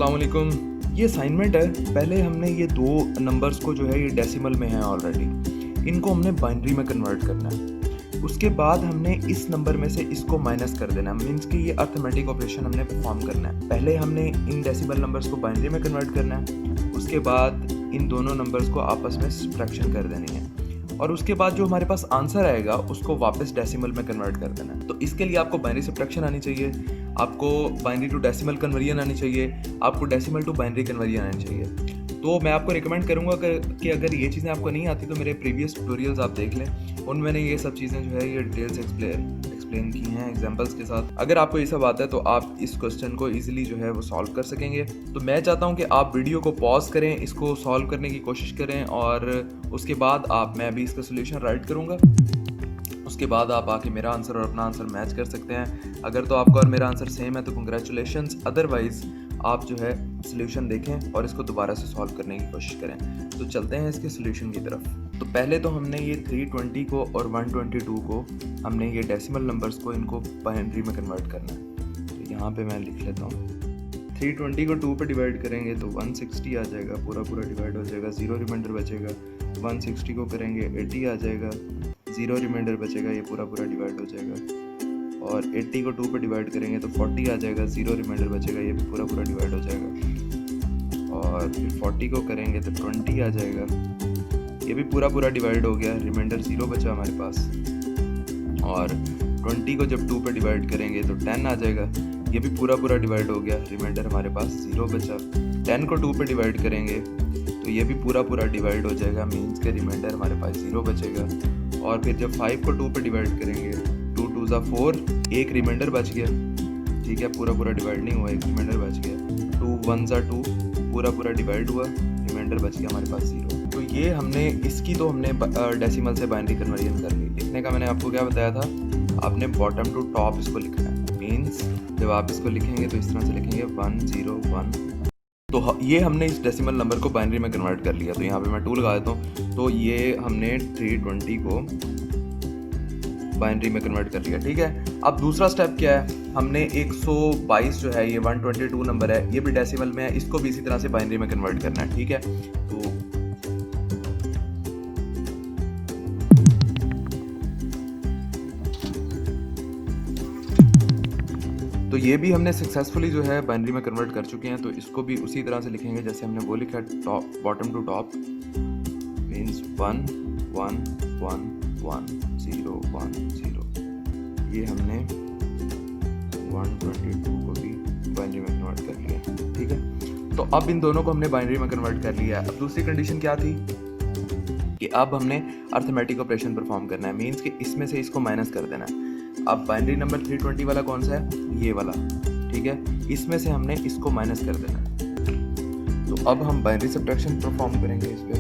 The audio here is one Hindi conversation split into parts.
अस्सलाम वालेकुम। ये असाइनमेंट है। पहले हमने ये दो नंबर्स को जो है ये डेसिमल में है ऑलरेडी, इनको हमने बाइनरी में कन्वर्ट करना है। उसके बाद हमने इस नंबर में से इसको माइनस कर देना है, मीन्स कि ये अर्थमेटिक ऑपरेशन हमने परफॉर्म करना है। पहले हमने इन डेसिमल नंबर्स को बाइनरी में कन्वर्ट करना है, उसके बाद इन दोनों नंबर्स को आपस में सब्ट्रैक्शन कर देनी है और उसके बाद जो हमारे पास आंसर आएगा उसको वापस डेसिमल में कन्वर्ट कर देना है। तो इसके लिए आपको बाइनरी सब्ट्रैक्शन आनी चाहिए, आपको बाइनरी टू डेसिमल कन्वर्जन आनी चाहिए, आपको डेसिमल टू बाइनरी कन्वर्जन आनी चाहिए। तो मैं आपको रिकमेंड करूंगा कि अगर ये चीज़ें आपको नहीं आती तो मेरे प्रीवियस ट्यूटोरियल्स आप देख लें, उनमें मैंने ये सब चीज़ें जो है ये डिटेल से एक्सप्लेन की हैं एग्जांपल्स के साथ। अगर आपको ये सब आता है तो आप इस क्वेश्चन को इजीली जो है वो सॉल्व कर सकेंगे। तो मैं चाहता हूँ कि आप वीडियो को पॉज करें, इसको सॉल्व करने की कोशिश करें और उसके बाद मैं अभी इसका सोल्यूशन राइट करूँगा। उसके बाद आप आके मेरा आंसर और अपना आंसर मैच कर सकते हैं। अगर तो आपका और मेरा आंसर सेम है तो कंग्रेचुलेशंस, अदरवाइज आप जो है सोल्यूशन देखें और इसको दोबारा से सॉल्व करने की कोशिश करें। तो चलते हैं इसके सोल्यूशन की तरफ। तो पहले तो हमने ये 320 को और 122 को हमने ये डेसिमल नंबर्स को इनको बाइनरी में कन्वर्ट करना है। तो यहाँ पे मैं लिख लेता हूँ, 320 को 2 पे डिवाइड करेंगे तो 160 आ जाएगा, पूरा डिवाइड हो जाएगा, 0 रिमाइंडर बचेगा। 160 को करेंगे 80 आ जाएगा, 0 रिमाइंडर बचेगा, ये पूरा डिवाइड हो जाएगा। और 80 को 2 पे डिवाइड करेंगे तो 40 आ जाएगा, 0 रिमाइंडर बचेगा, ये भी पूरा डिवाइड हो जाएगा। और फिर 40 को करेंगे तो 20 आ जाएगा, ये भी पूरा डिवाइड हो गया, रिमाइंडर 0 बचा हमारे पास। और 20 को जब 2 पे डिवाइड करेंगे तो 10 आ जाएगा, ये भी पूरा डिवाइड हो गया, रिमाइंडर हमारे पास 0 बचा। 10 को 2 पे डिवाइड करेंगे तो ये भी पूरा डिवाइड हो जाएगा, मीन्स के रिमाइंडर हमारे पास 0 बचेगा। और फिर जब 5 को 2 पे डिवाइड करेंगे, 2 2 ज़ा 4, एक रिमाइंडर बच गया, ठीक है, पूरा डिवाइड नहीं हुआ, एक रिमाइंडर बच गया। 2 1 ज़ा 2, पूरा डिवाइड हुआ, रिमाइंडर बच गया हमारे पास 0। तो ये हमने इसकी तो हमने डेसिमल से बाइनरी कन्वर्जन कर ली। लिखने का मैंने आपको क्या बताया था, आपने बॉटम टू टॉप इसको लिखना है, मीन्स जब आप इसको लिखेंगे तो इस तरह से लिखेंगे 101। तो ये हमने इस डेसिमल नंबर को बाइनरी में कन्वर्ट कर लिया। तो यहाँ पे मैं 2 लगा देता हूँ। तो ये हमने 320 को बाइनरी में कन्वर्ट कर लिया, ठीक है। अब दूसरा स्टेप क्या है, हमने 122 जो है ये 122 नंबर है, ये भी डेसिमल में है, इसको भी इसी तरह से बाइनरी में कन्वर्ट करना है, ठीक है। तो ये भी हमने सक्सेसफुली जो है बाइनरी में कन्वर्ट कर चुके हैं। तो इसको भी उसी तरह से लिखेंगे जैसे हमने वो लिखा, top bottom to top, means 1 1 1 1 0 1 0। ये हमने 122 को भी बाइनरी में कन्वर्ट कर लिया, ठीक है। तो अब इन दोनों को हमने बाइनरी में कन्वर्ट कर लिया। अब दूसरी कंडीशन क्या थी कि अब हमने अर्थमेटिक ऑपरेशन परफॉर्म करना है, मीन्स कि इसमें से इसको माइनस कर देना है। अब बाइनरी नंबर 320 वाला कौन सा है, ये वाला, ठीक है, इसमें से हमने इसको माइनस कर देना है। तो अब हम बाइनरी सब्ट्रैक्शन परफॉर्म करेंगे इस पे।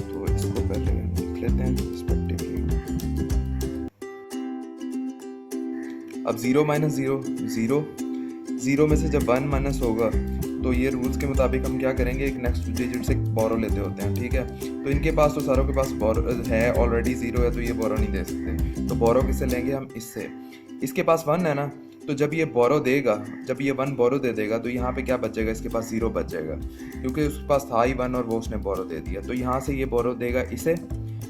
तो इसको पहले लिख लेते हैं रिस्पेक्टिवली। अब 0 माइनस 0 0, 0 में से जब 1 माइनस होगा तो ये रूल्स के मुताबिक हम क्या करेंगे, एक नेक्स्ट डिजिट से बोरो लेते होते हैं, ठीक है। तो इनके पास तो सारों के पास बोरो है, ऑलरेडी 0 है, तो ये बोरो नहीं दे सकते। तो बोरो किससे लेंगे हम, इससे। इसके पास 1 है ना, तो जब ये बोरो देगा, जब ये 1 बोरो दे देगा तो यहाँ पे क्या बच जाएगा, इसके पास 0 बच जाएगा, क्योंकि उसके पास था ही 1 और वो उसने बोरो दे दिया। तो यहाँ से ये बोरो देगा इसे,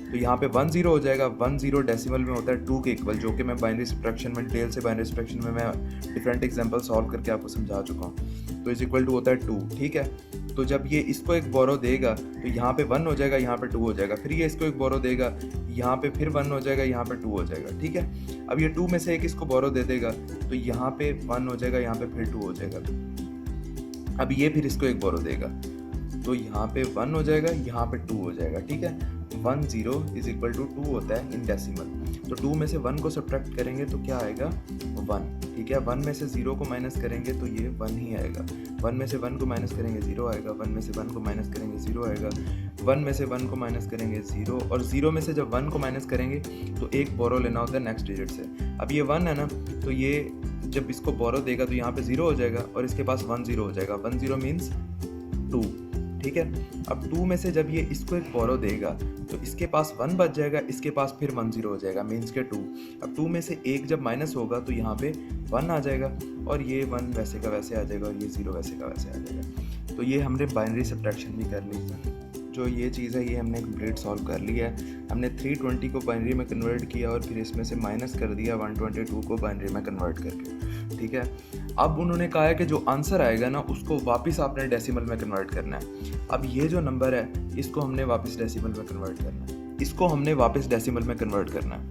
तो यहाँ पे 1 0 हो जाएगा। 1 0 डेसिमल में होता है 2 के इक्वल, जो कि मैं बाइनरी सब्ट्रैक्शन में डिटेल से बाइनरी सब्ट्रैक्शन में मैं डिफरेंट एग्जांपल सॉल्व करके आपको समझा चुका हूँ। तो इज इक्वल टू होता है 2, ठीक है। तो जब ये इसको एक बोरो देगा तो यहाँ पे 1 हो जाएगा, यहाँ पे 2 हो जाएगा, फिर ये इसको एक बोरो देगा, यहाँ पे फिर 1 हो जाएगा, यहाँ पे 2 हो जाएगा, ठीक है। अब ये 2 में से एक इसको बोरो दे देगा तो यहाँ पे 1 हो जाएगा, यहाँ पे फिर 2 हो जाएगा। अब ये फिर इसको एक बोरो देगा तो यहाँ पे 1 हो जाएगा, यहाँ पे 2 हो जाएगा, ठीक है। 1 0 इज इक्वल टू 2 होता है इन डेसिमल। तो 2 में से 1 को सब्ट्रैक्ट करेंगे तो क्या आएगा, 1, ठीक है। 1 में से 0 को माइनस करेंगे तो ये 1 ही आएगा। 1 में से 1 को माइनस करेंगे 0 आएगा, 1 में से 1 को माइनस करेंगे 0 आएगा, 1 में से 1 को माइनस करेंगे 0, और 0 में से जब 1 को माइनस करेंगे तो एक बोरो लेना होता है नेक्स्ट डिजिट से। अब ये 1 है ना, तो ये जब इसको बोरो देगा तो यहाँ पे 0 हो जाएगा और इसके पास 1 0 हो जाएगा। 1 0 मीन्स 2, ठीक है। अब 2 में से जब ये इसको एक बोरो देगा तो इसके पास 1 बच जाएगा, इसके पास फिर 1 0 हो जाएगा, मीन्स के 2। अब 2 में से एक जब माइनस होगा तो यहाँ पे 1 आ जाएगा, और ये 1 वैसे का वैसे आ जाएगा और ये 0 वैसे का वैसे आ जाएगा। तो ये हमने बाइनरी सब्ट्रैक्शन भी कर ली। जो ये चीज़ है ये हमने कंप्लीट सॉल्व कर लिया है। हमने 320 को बाइनरी में कन्वर्ट किया और फिर इसमें से माइनस कर दिया 122 को बाइनरी में कन्वर्ट करके, ठीक है। अब उन्होंने कहा है कि जो आंसर आएगा ना उसको वापस आपने डेसिमल में कन्वर्ट करना है। अब ये जो नंबर है इसको हमने वापस डेसिमल में कन्वर्ट करना है, इसको हमने वापस डेसिमल में कन्वर्ट करना है।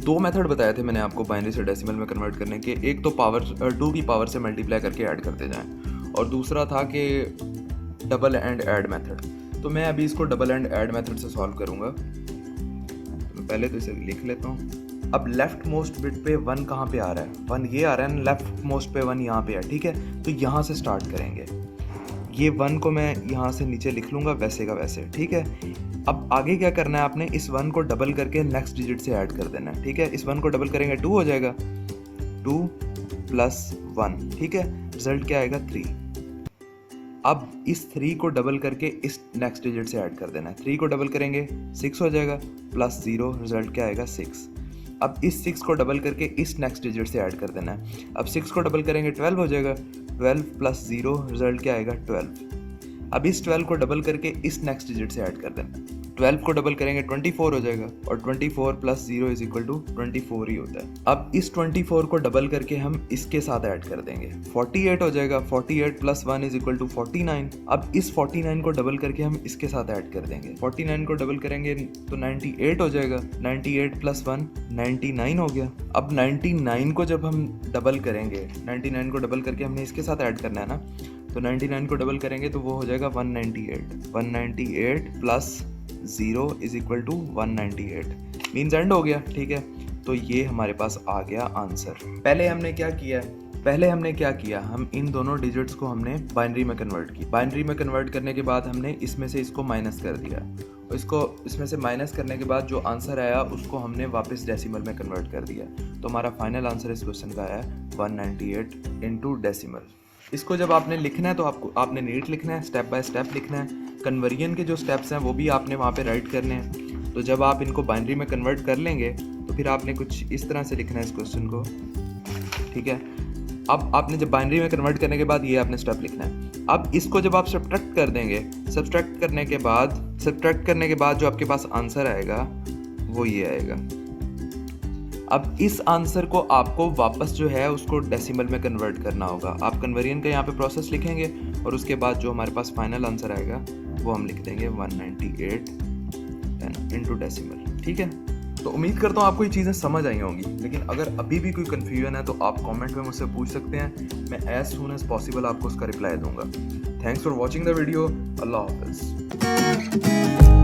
2 मेथड बताए थे मैंने आपको बाइनरी से डेसिमल में कन्वर्ट करने के, एक तो पावर 2 की पावर से मल्टीप्लाई करके ऐड करते जाएं और दूसरा था कि डबल एंड ऐड मेथड। तो मैं अभी इसको डबल एंड ऐड मेथड से सॉल्व करूँगा। तो पहले तो इसे लिख लेता हूँ। अब लेफ्ट मोस्ट बिट पे 1 कहाँ पे आ रहा है, 1 ये आ रहा है, लेफ्ट मोस्ट पे 1 यहाँ पे है, ठीक है। तो यहाँ से स्टार्ट करेंगे, ये 1 को मैं यहाँ से नीचे लिख लूँगा वैसे का वैसे, ठीक है। अब आगे क्या करना है, आपने इस 1 को डबल करके नेक्स्ट डिजिट से ऐड कर देना है, ठीक है। इस 1 को डबल करेंगे 2 हो जाएगा, 2 + 1, ठीक है। रिजल्ट क्या आएगा 3। अब इस 3 को डबल करके इस नेक्स्ट डिजिट से ऐड कर देना है, 3 को डबल करेंगे 6 हो जाएगा, +0 रिजल्ट क्या आएगा 6। अब इस 6 को डबल करके इस नेक्स्ट डिजिट से ऐड कर देना है। अब 6 को डबल करेंगे 12 हो जाएगा, 12 + 0 रिजल्ट क्या आएगा 12। अब इस 12 को डबल करके इस नेक्स्ट डिजिट से ऐड कर देना है। 12 को डबल करेंगे 24 हो जाएगा और 24 + 0 = 24 ही होता है। अब इस 24 को डबल करके हम इसके साथ ऐड कर देंगे, 48 हो जाएगा, 48 + 1 = 49। अब इस 49 को डबल करके हम इसके साथ ऐड कर देंगे, 49 को डबल करेंगे तो 98 हो जाएगा, 98 + 1 99 हो गया। अब 99 को जब हम डबल करेंगे, 99 को डबल करके हमने इसके साथ ऐड करना है ना, तो 99 को डबल करेंगे तो वो हो जाएगा 198, 198 + 0 = 198, मीन्स एंड हो गया, ठीक है। तो ये हमारे पास आ गया आंसर। पहले हमने क्या किया, हम इन दोनों डिजिट्स को हमने बाइनरी में कन्वर्ट की। बाइनरी में कन्वर्ट करने के बाद हमने इसमें से इसको माइनस कर दिया, और इसको इसमें से माइनस करने के बाद जो आंसर आया उसको हमने वापस डेसिमल में कन्वर्ट कर दिया। तो हमारा फाइनल आंसर इस क्वेश्चन का है 198 × डेसिमल। इसको जब आपने लिखना है तो आपने नीट लिखना है, स्टेप बाय स्टेप लिखना है। कन्वर्जन के जो स्टेप्स हैं वो भी आपने वहाँ पे राइट करने हैं। तो जब आप इनको बाइनरी में कन्वर्ट कर लेंगे तो फिर आपने कुछ इस तरह से लिखना है इस क्वेश्चन को, ठीक है। अब आपने जब बाइनरी में कन्वर्ट करने के बाद ये आपने स्टेप लिखना है। अब इसको जब आप सब्ट्रैक्ट कर देंगे, सब्ट्रैक्ट करने के बाद जो आपके पास आंसर आएगा वो ये आएगा। अब इस आंसर को आपको वापस जो है उसको डेसिमल में कन्वर्ट करना होगा। आप कन्वर्जन का यहाँ पे प्रोसेस लिखेंगे और उसके बाद जो हमारे पास फाइनल आंसर आएगा वो हम लिख देंगे 198 × डेसिमल, ठीक है। तो उम्मीद करता हूँ आपको ये चीज़ें समझ आई होंगी, लेकिन अगर अभी भी कोई कन्फ्यूजन है तो आप कमेंट में मुझसे पूछ सकते हैं। मैं एज सून एज पॉसिबल आपको उसका रिप्लाई दूंगा। Thanks for watching the video. अल्लाह हाफिज़।